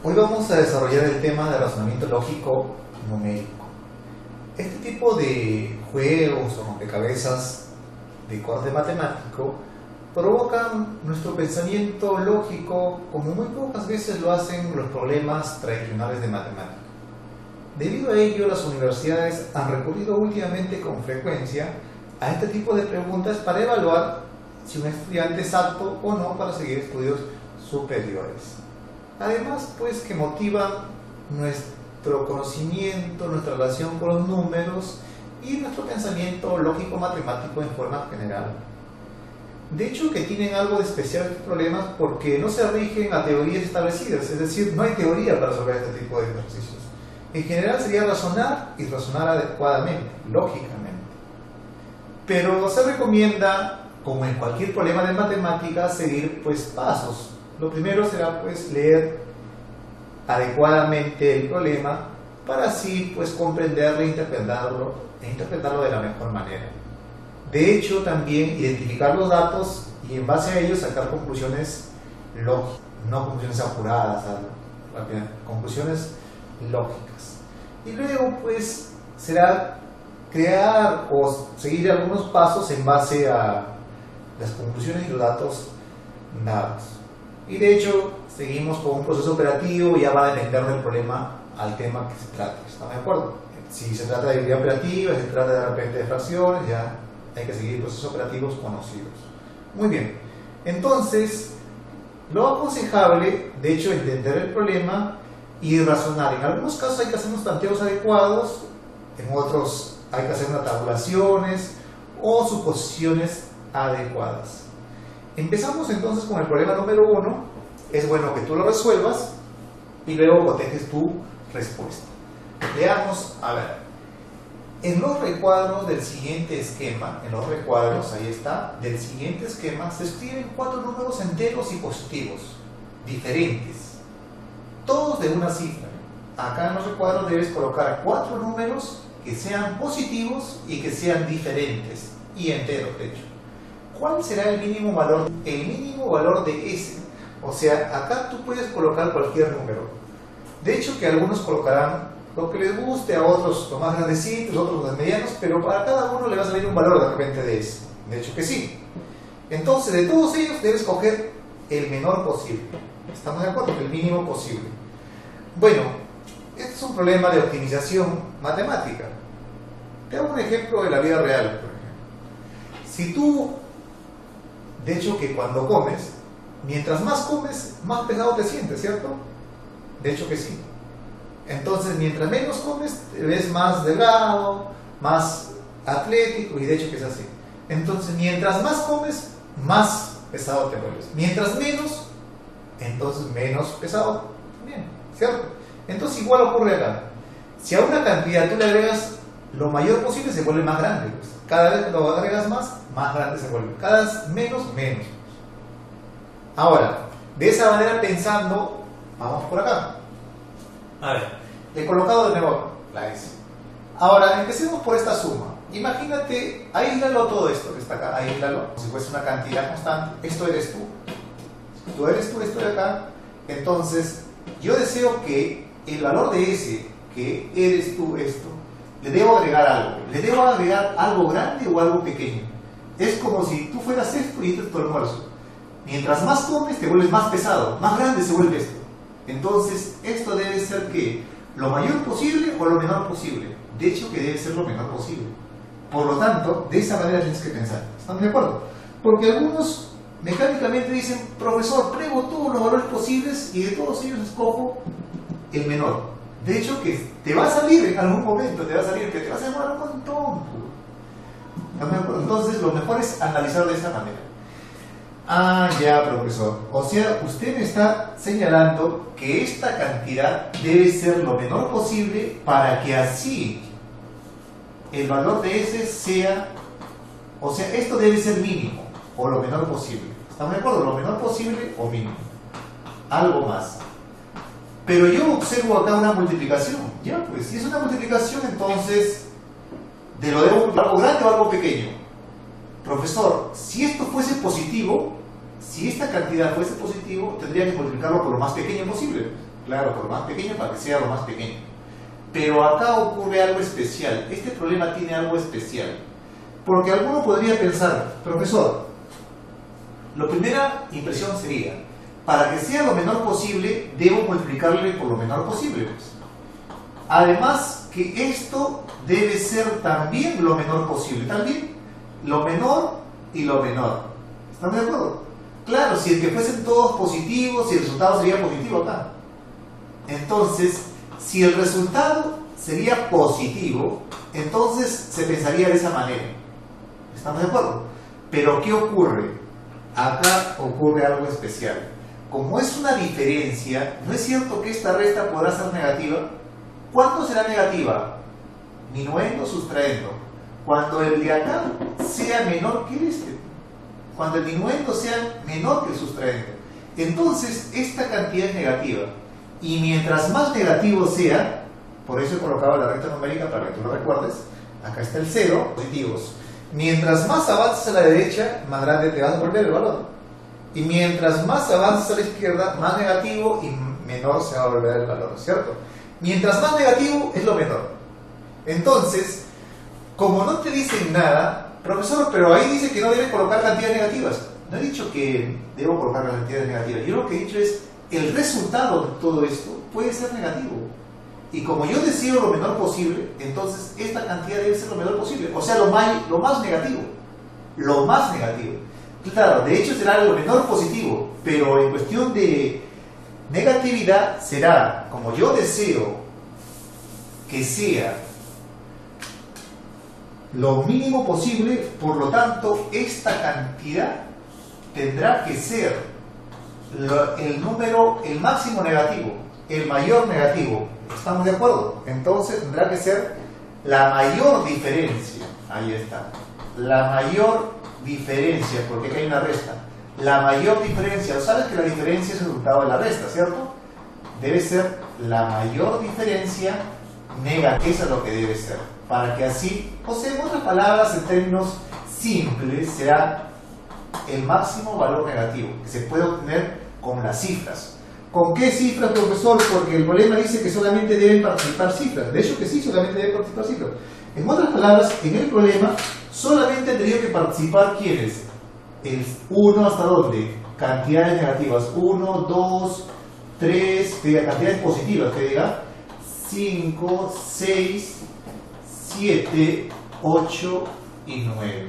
Hoy vamos a desarrollar el tema de razonamiento lógico numérico. Este tipo de juegos o rompecabezas de corte matemático provocan nuestro pensamiento lógico como muy pocas veces lo hacen los problemas tradicionales de matemática. Debido a ello, las universidades han recurrido últimamente con frecuencia a este tipo de preguntas para evaluar si un estudiante es apto o no para seguir estudios superiores. Además, pues que motivan nuestro conocimiento, nuestra relación con los números y nuestro pensamiento lógico-matemático en forma general. De hecho, que tienen algo de especial estos problemas porque no se rigen a teorías establecidas, es decir, no hay teoría para resolver este tipo de ejercicios. En general sería razonar y razonar adecuadamente, lógicamente. Pero se recomienda, como en cualquier problema de matemáticas, seguir pues pasos. Lo primero será pues leer adecuadamente el problema para así pues comprenderlo e interpretarlo de la mejor manera. De hecho, también identificar los datos y en base a ellos sacar conclusiones lógicas, no conclusiones apuradas, conclusiones lógicas. Y luego pues será crear o seguir algunos pasos en base a las conclusiones y los datos dados. Y de hecho, seguimos con un proceso operativo y ya va a depender del problema al tema que se trate. ¿Estamos de acuerdo? Si se trata de unidad operativa, si se trata de repente de fracciones, ya hay que seguir procesos operativos conocidos. Muy bien. Entonces, lo aconsejable, de hecho, es entender el problema y razonar. En algunos casos hay que hacer unos tanteos adecuados, en otros hay que hacer unas tabulaciones o suposiciones adecuadas. Empezamos entonces con el problema número 1. Es bueno que tú lo resuelvas y luego cotejes tu respuesta. Veamos, a ver. En los recuadros del siguiente esquema, ahí está, del siguiente esquema, se escriben 4 números enteros y positivos, diferentes, todos de una cifra. Acá en los recuadros debes colocar 4 números que sean positivos y que sean diferentes, y enteros de hecho. ¿Cuál será el mínimo valor? El mínimo valor de S. O sea, acá tú puedes colocar cualquier número. De hecho que algunos colocarán lo que les guste, a otros los más grandecitos, otros los medianos, pero para cada uno le va a salir un valor de repente de S. De hecho que sí. Entonces, de todos ellos debes coger el menor posible. ¿Estamos de acuerdo? El mínimo posible. Bueno, este es un problema de optimización matemática. Te hago un ejemplo de la vida real, por ejemplo. Si tú, de hecho que cuando comes, mientras más comes, más pesado te sientes, ¿cierto? De hecho que sí. Entonces, mientras menos comes, te ves más delgado, más atlético, y de hecho que es así. Entonces, mientras más comes, más pesado te vuelves. Mientras menos, entonces menos pesado también, ¿cierto? Entonces, igual ocurre acá. Si a una cantidad tú le agregas lo mayor posible, se vuelve más grande. Pues. Cada vez que lo agregas más grande se vuelve. Cada vez menos. Ahora, de esa manera pensando, vamos por acá. A ver, he colocado de nuevo la S. Ahora, empecemos por esta suma. Imagínate, aíslalo todo esto que está acá, aíslalo, como si fuese una cantidad constante. Esto eres tú. Tú eres tú, esto de acá. Entonces, yo deseo que el valor de S, que eres tú, esto, le debo agregar algo. ¿Le debo agregar algo grande o algo pequeño? Es como si tú fueras esto y esto es tu almuerzo. Mientras más comes, te vuelves más pesado, más grande se vuelve esto. Entonces, esto debe ser ¿qué? Lo mayor posible o lo menor posible. De hecho, que debe ser lo menor posible. Por lo tanto, de esa manera tienes que pensar. ¿Están de acuerdo? Porque algunos mecánicamente dicen, profesor, pruebo todos los valores posibles y de todos ellos escojo el menor. De hecho, que te va a salir en algún momento, que te vas a demorar un montón. Entonces, lo mejor es analizar de esa manera. Ah, ya, profesor. O sea, usted me está señalando que esta cantidad debe ser lo menor posible para que así el valor de S sea, o sea, esto debe ser mínimo o lo menor posible. ¿Estamos de acuerdo? Lo menor posible o mínimo. Algo más. Pero yo observo acá una multiplicación. Ya, pues, si es una multiplicación, entonces, ¿de lo debo algo grande o algo pequeño? Profesor, si esto fuese positivo, si esta cantidad fuese positivo, tendría que multiplicarlo por lo más pequeño posible. Claro, por lo más pequeño para que sea lo más pequeño. Pero acá ocurre algo especial. Este problema tiene algo especial. Porque alguno podría pensar, profesor, la primera impresión sería, para que sea lo menor posible, debo multiplicarle por lo menor posible. Pues. Además, que esto debe ser también lo menor posible. También lo menor y lo menor. ¿Están de acuerdo? Claro, si el que fuesen todos positivos, si el resultado sería positivo acá. Entonces, si el resultado sería positivo, entonces se pensaría de esa manera. ¿Estamos de acuerdo? Pero ¿qué ocurre? Acá ocurre algo especial. Como es una diferencia, ¿no es cierto que esta resta podrá ser negativa? ¿Cuándo será negativa? Minuendo, sustraendo. Cuando el de acá sea menor que este. Cuando el minuendo sea menor que el sustraendo. Entonces, esta cantidad es negativa. Y mientras más negativo sea, por eso he colocado la recta numérica para que tú lo recuerdes, acá está el 0, positivos. Mientras más avances a la derecha, más grande te vas a volver el valor. Y mientras más avances a la izquierda, más negativo y menor se va a volver el valor, ¿cierto? Mientras más negativo es lo menor. Entonces, como no te dicen nada, profesor, pero ahí dice que no debes colocar cantidades negativas. No he dicho que debo colocar las cantidades negativas. Yo lo que he dicho es, el resultado de todo esto puede ser negativo. Y como yo deseo lo menor posible, entonces esta cantidad debe ser lo menor posible. O sea, lo más negativo. Lo más negativo. Claro, de hecho será lo menor positivo, pero en cuestión de negatividad será, como yo deseo que sea lo mínimo posible, por lo tanto, esta cantidad tendrá que ser el máximo negativo, el mayor negativo. ¿Estamos de acuerdo? Entonces tendrá que ser la mayor diferencia. Ahí está. La mayor diferencia, porque aquí hay una resta. La mayor diferencia, ¿sabes que la diferencia es el resultado de la resta, cierto? Debe ser la mayor diferencia negativa. Eso es lo que debe ser. Para que así, o sea, en otras palabras, en términos simples, será el máximo valor negativo que se puede obtener con las cifras. ¿Con qué cifras, profesor? Porque el problema dice que solamente deben participar cifras. De hecho que sí, solamente deben participar cifras. En otras palabras, en el problema solamente han tenido que participar ¿quiénes? El 1 hasta dónde? Cantidades negativas. 1, 2, 3, que diga cantidades positivas, que diga 5, 6, 7, 8 y 9.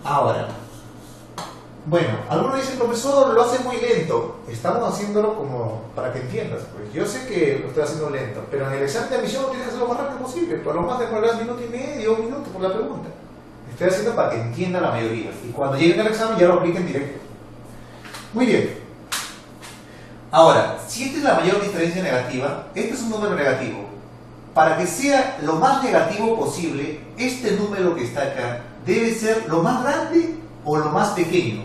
Ahora, bueno, algunos dicen, profesor, lo hace muy lento. Estamos haciéndolo como para que entiendas. Pues yo sé que lo estoy haciendo lento, pero en el examen de admisión lo tienes que hacer lo más rápido posible. Por lo más demorarás minuto y medio, 1 minuto por la pregunta. Estoy haciendo para que entienda la mayoría. Y cuando lleguen al examen ya lo apliquen directo. Muy bien. Ahora, si esta es la mayor diferencia negativa, este es un número negativo. Para que sea lo más negativo posible, este número que está acá debe ser lo más grande o lo más pequeño.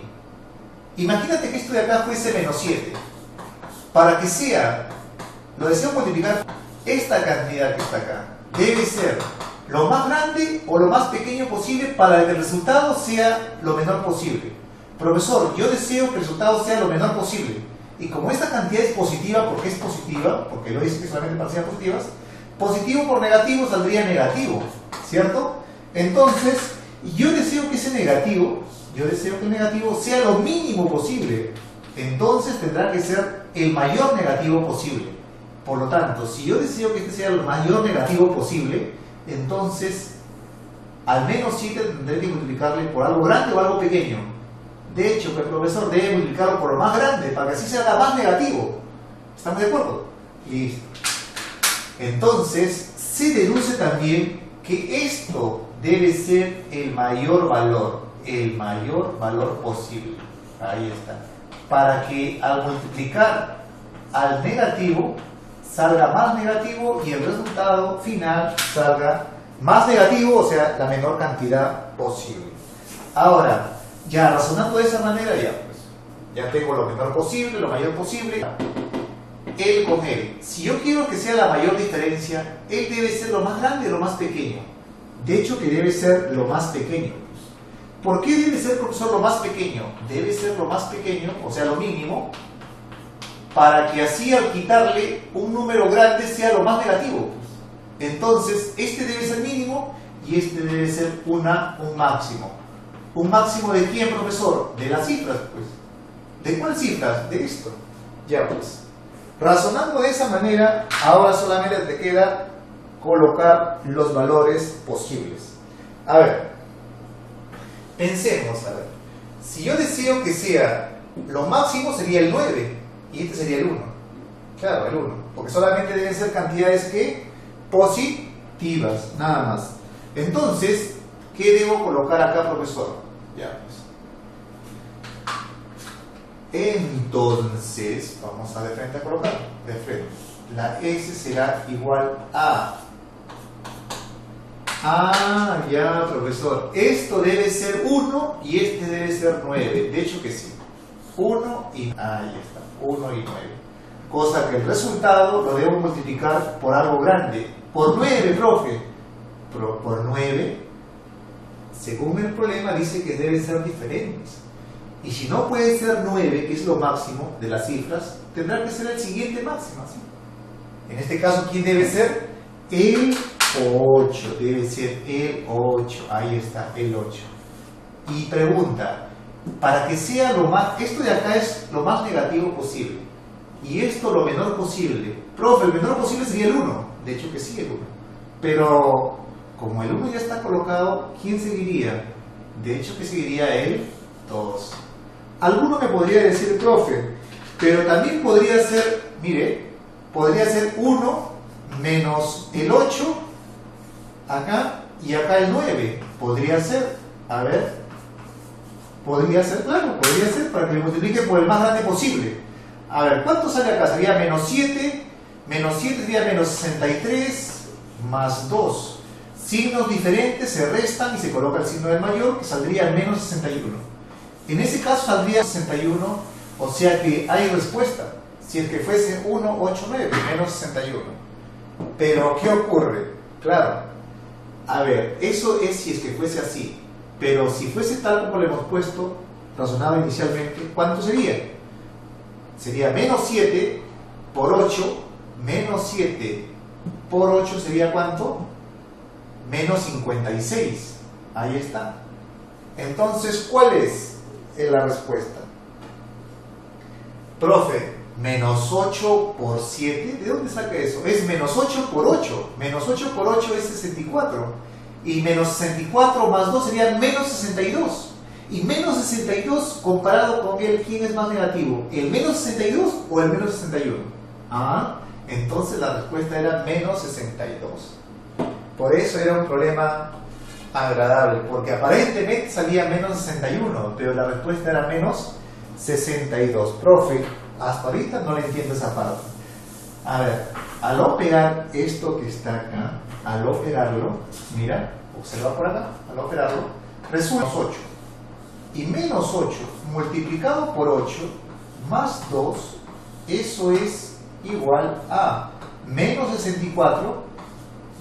Imagínate que esto de acá fuese menos 7. Para que sea, lo deseo multiplicar, esta cantidad que está acá debe ser lo más grande o lo más pequeño posible para que el resultado sea lo menor posible. Profesor, yo deseo que el resultado sea lo menor posible. Y como esta cantidad es positiva, porque es positiva, porque lo dice que solamente para ser positivas, positivo por negativo saldría negativo, ¿cierto? Entonces, yo deseo que ese negativo, yo deseo que el negativo sea lo mínimo posible. Entonces tendrá que ser el mayor negativo posible. Por lo tanto, si yo deseo que este sea el mayor negativo posible, entonces al menos 7 tendré que multiplicarle por algo grande o algo pequeño. De hecho, el profesor debe multiplicarlo por lo más grande para que así sea más negativo. ¿Estamos de acuerdo? Listo. Entonces, se deduce también que esto debe ser el mayor valor posible. Ahí está. Para que al multiplicar al negativo salga más negativo y el resultado final salga más negativo, o sea, la menor cantidad posible. Ahora, ya razonando de esa manera, ya tengo lo menor posible, lo mayor posible. Él con él. Si yo quiero que sea la mayor diferencia, él debe ser lo más grande o lo más pequeño. De hecho, que debe ser lo más pequeño. ¿Por qué debe ser, profesor, lo más pequeño? Debe ser lo más pequeño, o sea, lo mínimo, para que así al quitarle un número grande sea lo más negativo. Entonces, este debe ser mínimo y este debe ser un máximo. ¿Un máximo de quién, profesor? De las cifras, pues. ¿De cuál cifras? De esto. Ya, pues. Razonando de esa manera, ahora solamente te queda colocar los valores posibles. A ver, pensemos, a ver. Si yo deseo que sea lo máximo, sería el 9 y este sería el 1. Claro, el 1. Porque solamente deben ser cantidades que positivas, nada más. Entonces, ¿qué debo colocar acá, profesor? Ya, pues. Entonces, vamos a de frente a colocar. De frente. La S será igual a... Ah, ya, profesor. Esto debe ser 1 y este debe ser 9. De hecho que sí. 1 y... Ahí está. 1 y 9. Cosa que el resultado lo debo multiplicar por algo grande. Por 9, profe. Pero por 9, según el problema, dice que deben ser diferentes. Y si no puede ser 9, que es lo máximo de las cifras, tendrá que ser el siguiente máximo, ¿sí? En este caso, ¿quién debe ser? El 8. Debe ser el 8. Ahí está, el 8. Y pregunta, para que sea lo más... Esto de acá es lo más negativo posible. Y esto lo menor posible. Profe, el menor posible sería el 1. De hecho que sí, el 1. Pero como el 1 ya está colocado, ¿quién seguiría? De hecho que seguiría el 2. Alguno me podría decir, profe, pero también podría ser, mire, podría ser 1 menos el 8 acá y acá el 9. Podría ser, a ver, podría ser, claro, podría ser para que me multiplique por el más grande posible. A ver, ¿cuánto sale acá? Sería menos 7, menos 7 sería menos 63 más 2. Signos diferentes se restan y se coloca el signo del mayor, que saldría menos 61. En ese caso saldría 61, o sea que hay respuesta. Si es que fuese 1, 8, 9, menos 61. Pero, ¿qué ocurre? Claro, a ver, eso es si es que fuese así. Pero si fuese tal como le hemos puesto, razonado inicialmente, ¿cuánto sería? Sería menos 7 por 8, menos 7 por 8 sería ¿cuánto? Menos 56. Ahí está. Entonces, ¿cuál es la respuesta? Profe, menos 8 por 7, ¿de dónde saca eso? Es menos 8 por 8. Menos 8 por 8 es 64. Y menos 64 más 2 sería menos 62. Y menos 62 comparado con el, ¿quién es más negativo? ¿El menos 62 o el menos 61? Ah, entonces la respuesta era menos 62. Por eso era un problema agradable, porque aparentemente salía menos 61, pero la respuesta era menos 62. Profe, hasta ahorita no le entiendo esa parte. A ver, al operar esto que está acá, al operarlo, mira, observa por acá, al operarlo, resulta menos 8. Y menos 8 multiplicado por 8 más 2, eso es igual a menos 64,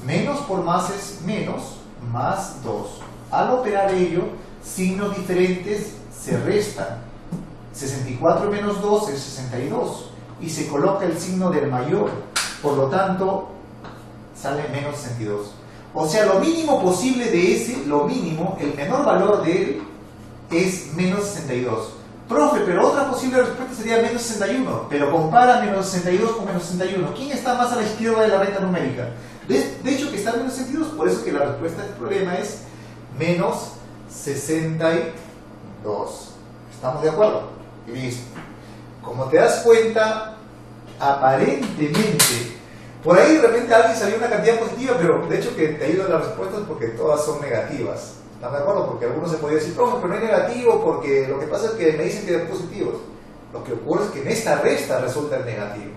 menos por más es menos, más 2. Al operar ello, signos diferentes se restan. 64 menos 2 es 62 y se coloca el signo del mayor, por lo tanto sale menos 62. O sea, lo mínimo posible de ese, lo mínimo, el menor valor de él es menos 62. Profe, pero otra posible respuesta sería menos 61, pero compara menos 62 con menos 61. ¿Quién está más a la izquierda de la recta numérica? De hecho que está menos 62, por eso que la respuesta del problema es menos 62. ¿Estamos de acuerdo? Y listo. Como te das cuenta, aparentemente, por ahí de repente a alguien salió una cantidad positiva, pero de hecho que te ayudan las respuestas porque todas son negativas. ¿Están de acuerdo? Porque algunos se podría decir, profe, pero no es negativo porque lo que pasa es que me dicen que es positivo. Lo que ocurre es que en esta resta resulta el negativo.